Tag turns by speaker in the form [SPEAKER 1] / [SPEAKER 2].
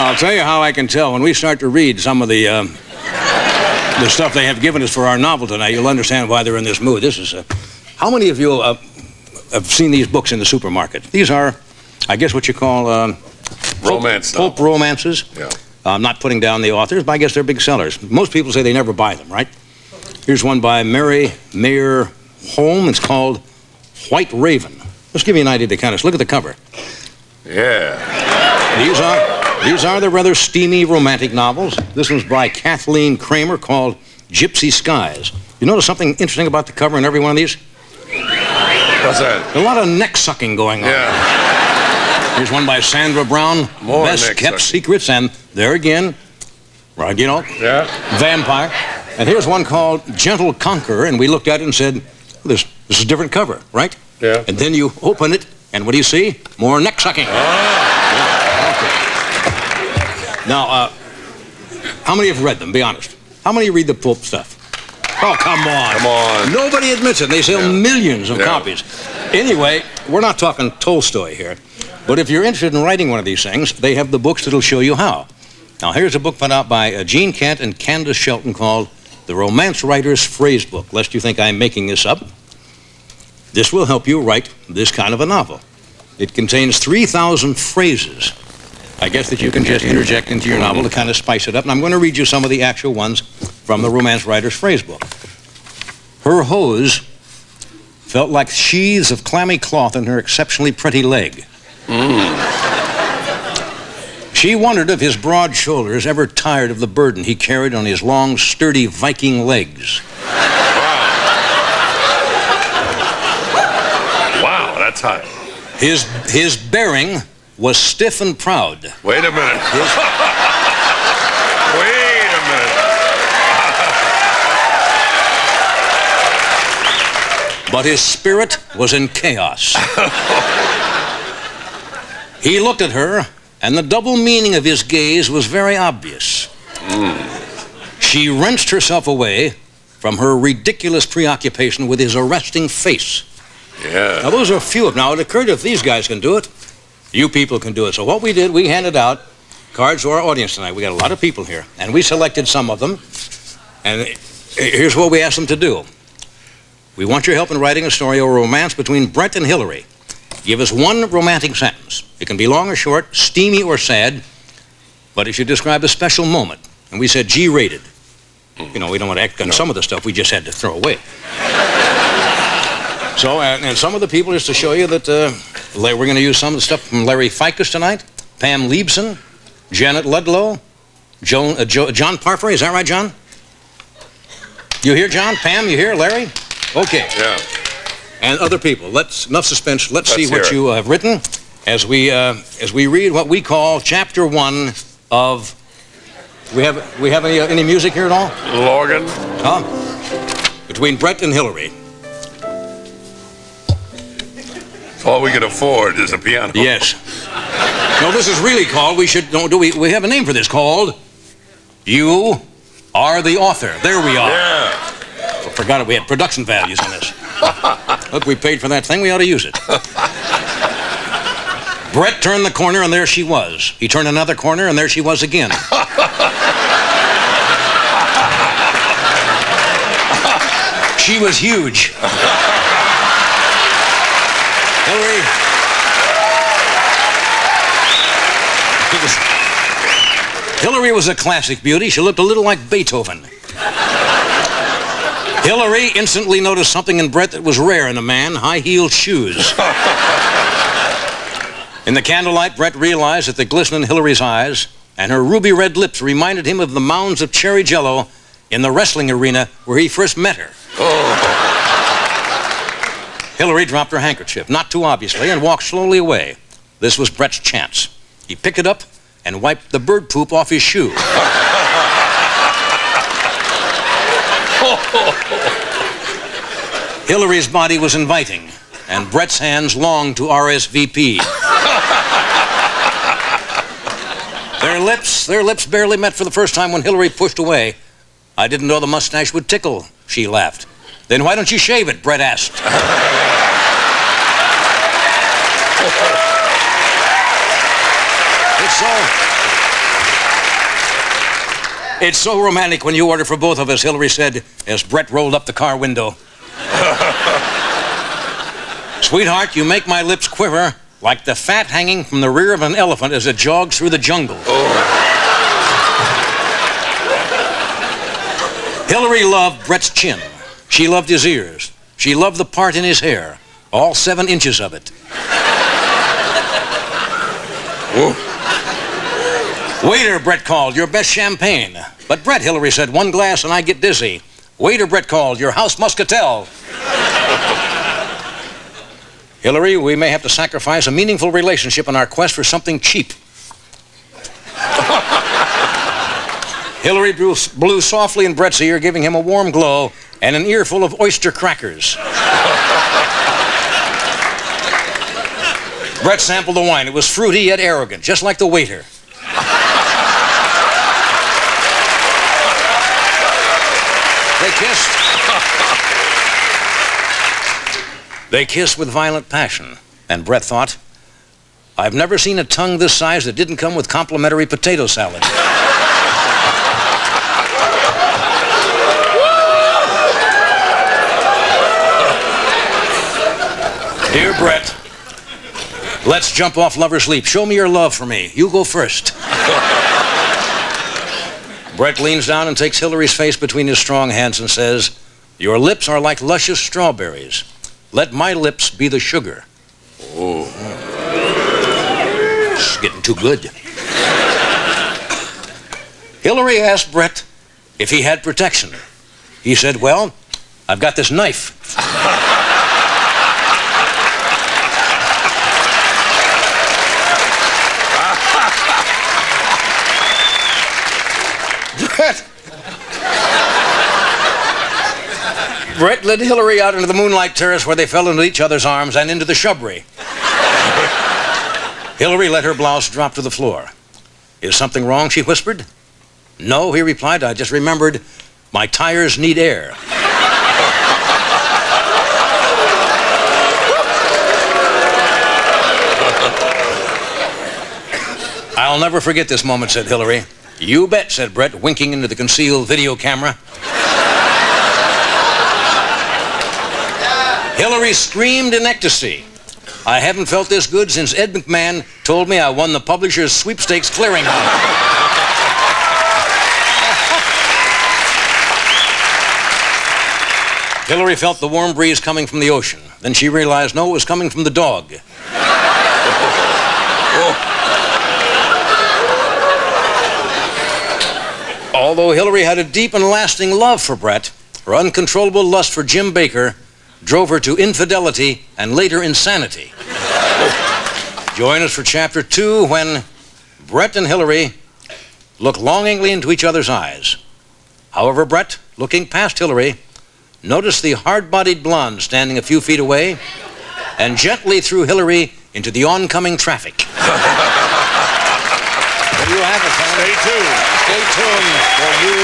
[SPEAKER 1] I'll tell you how I can tell. When we start to read some of the stuff they have given us for our novel tonight, you'll understand why they're in this mood. This is... how many of you have seen these books in the supermarket? These are, I guess, what you call...
[SPEAKER 2] romance
[SPEAKER 1] pulp romances.
[SPEAKER 2] Yeah.
[SPEAKER 1] I'm not putting down the authors, but I guess they're big sellers. Most people say they never buy them, right? Here's one by Mary Mayer Holm. It's called White Raven. Let's give you an idea of the kind of... Look at the cover.
[SPEAKER 2] Yeah.
[SPEAKER 1] These are the rather steamy romantic novels. This one's by Kathleen Kramer called Gypsy Skies. You notice something interesting about the cover in every one of these?
[SPEAKER 2] What's that?
[SPEAKER 1] A lot of neck sucking going on.
[SPEAKER 2] Yeah.
[SPEAKER 1] Here's one by Sandra Brown,
[SPEAKER 2] More
[SPEAKER 1] Best Kept Secrets, and there again, right, you know,
[SPEAKER 2] yeah.
[SPEAKER 1] Vampire. And here's one called Gentle Conqueror, and we looked at it and said, this is a different cover, right?
[SPEAKER 2] Yeah.
[SPEAKER 1] And then you open it, and what do you see? More neck sucking. Yeah, okay. Now, how many have read them? Be honest. How many read the pulp stuff? Oh, come on.
[SPEAKER 2] Come on.
[SPEAKER 1] Nobody admits it. They sell millions of copies. Anyway, we're not talking Tolstoy here. But if you're interested in writing one of these things, they have the books that'll show you how. Now, here's a book put out by Gene Kent and Candace Shelton called The Romance Writer's Phrasebook. Lest you think I'm making this up. This will help you write this kind of a novel. It contains 3,000 phrases, I guess, that you can just interject into your novel to kind of spice it up. And I'm going to read you some of the actual ones from the Romance Writer's Phrasebook. Her hose felt like sheaths of clammy cloth in her exceptionally pretty leg. She wondered if his broad shoulders ever tired of the burden he carried on his long, sturdy Viking legs.
[SPEAKER 2] Wow, that's high.
[SPEAKER 1] His bearing was stiff and proud.
[SPEAKER 2] Wait a minute. Wait a minute.
[SPEAKER 1] But his spirit was in chaos. He looked at her, and the double meaning of his gaze was very obvious. She wrenched herself away from her ridiculous preoccupation with his arresting face.
[SPEAKER 2] Yeah.
[SPEAKER 1] Now, those are a few of them. Now, it occurred if these guys can do it, you people can do it. So what we did, we handed out cards to our audience tonight. We got a lot of people here, and we selected some of them. And here's what we asked them to do. We want your help in writing a story or a romance between Brett and Hillary. Give us one romantic sentence. It can be long or short, steamy or sad, but it should describe a special moment. And we said G-rated. You know, we don't want to act on some of the stuff we just had to throw away. So, and some of the people, just to show you that we're going to use some of the stuff from Larry Ficus tonight, Pam Liebson, Janet Ludlow, John Parfrey. Is that right, John? You here, John? Pam, you here? Larry? Okay.
[SPEAKER 2] Yeah.
[SPEAKER 1] And other people. Enough suspense. Let's see what
[SPEAKER 2] hear it.
[SPEAKER 1] you have written as we read what we call Chapter 1 of... We have any music here at all?
[SPEAKER 2] Lorgan.
[SPEAKER 1] Huh? Between Brett and Hillary.
[SPEAKER 2] All we can afford is a piano.
[SPEAKER 1] Yes. No, this is really called, we have a name for this, called You Are the Author. There we are.
[SPEAKER 2] Yeah.
[SPEAKER 1] I forgot it, we had production values in this. Look, we paid for that thing, we ought to use it. Brett turned the corner and there she was. He turned another corner and there she was again. She was huge. Hillary was a classic beauty. She looked a little like Beethoven. Hillary instantly noticed something in Brett that was rare in a man, high-heeled shoes. In the candlelight, Brett realized that the glisten in Hillary's eyes and her ruby-red lips reminded him of the mounds of cherry jello in the wrestling arena where he first met her. Hillary dropped her handkerchief, not too obviously, and walked slowly away. This was Brett's chance. He picked it up and wiped the bird poop off his shoe. Hillary's body was inviting, and Brett's hands longed to RSVP. Their lips barely met for the first time when Hillary pushed away. I didn't know the mustache would tickle, she laughed. Then why don't you shave it, Brett asked. It's so romantic when you order for both of us, Hillary said as Brett rolled up the car window. Sweetheart, you make my lips quiver like the fat hanging from the rear of an elephant as it jogs through the jungle. Hillary loved Brett's chin. She loved his ears. She loved the part in his hair, all 7 inches of it. Waiter, Brett called, your best champagne. But Brett, Hillary said, 1 glass and I get dizzy. Waiter, Brett called, your house muscatel. Hillary, we may have to sacrifice a meaningful relationship in our quest for something cheap. Hillary blew softly in Brett's ear, giving him a warm glow and an earful of oyster crackers. Brett sampled the wine. It was fruity yet arrogant, just like the waiter. They kissed. They kissed with violent passion. And Brett thought, I've never seen a tongue this size that didn't come with complimentary potato salad. Dear Brett, let's jump off Lover's Leap. Show me your love for me. You go first. Brett leans down and takes Hillary's face between his strong hands and says, your lips are like luscious strawberries. Let my lips be the sugar. Oh. It's getting too good. Hillary asked Brett if he had protection. He said, well, I've got this knife. Brett led Hillary out into the moonlight terrace where they fell into each other's arms and into the shrubbery. Hillary let her blouse drop to the floor. Is something wrong, she whispered. No, he replied, I just remembered my tires need air. I'll never forget this moment, said Hillary. You bet, said Brett, winking into the concealed video camera. Hillary screamed in ecstasy. I haven't felt this good since Ed McMahon told me I won the Publishers Sweepstakes Clearinghouse. Hillary felt the warm breeze coming from the ocean. Then she realized, no, it was coming from the dog. Although Hillary had a deep and lasting love for Brett, her uncontrollable lust for Jim Baker drove her to infidelity and later insanity. Join us for Chapter 2 when Brett and Hillary look longingly into each other's eyes. However, Brett, looking past Hillary, noticed the hard-bodied blonde standing a few feet away and gently threw Hillary into the oncoming traffic. There you have it, fellas.
[SPEAKER 2] Stay tuned.
[SPEAKER 1] Stay tuned for you.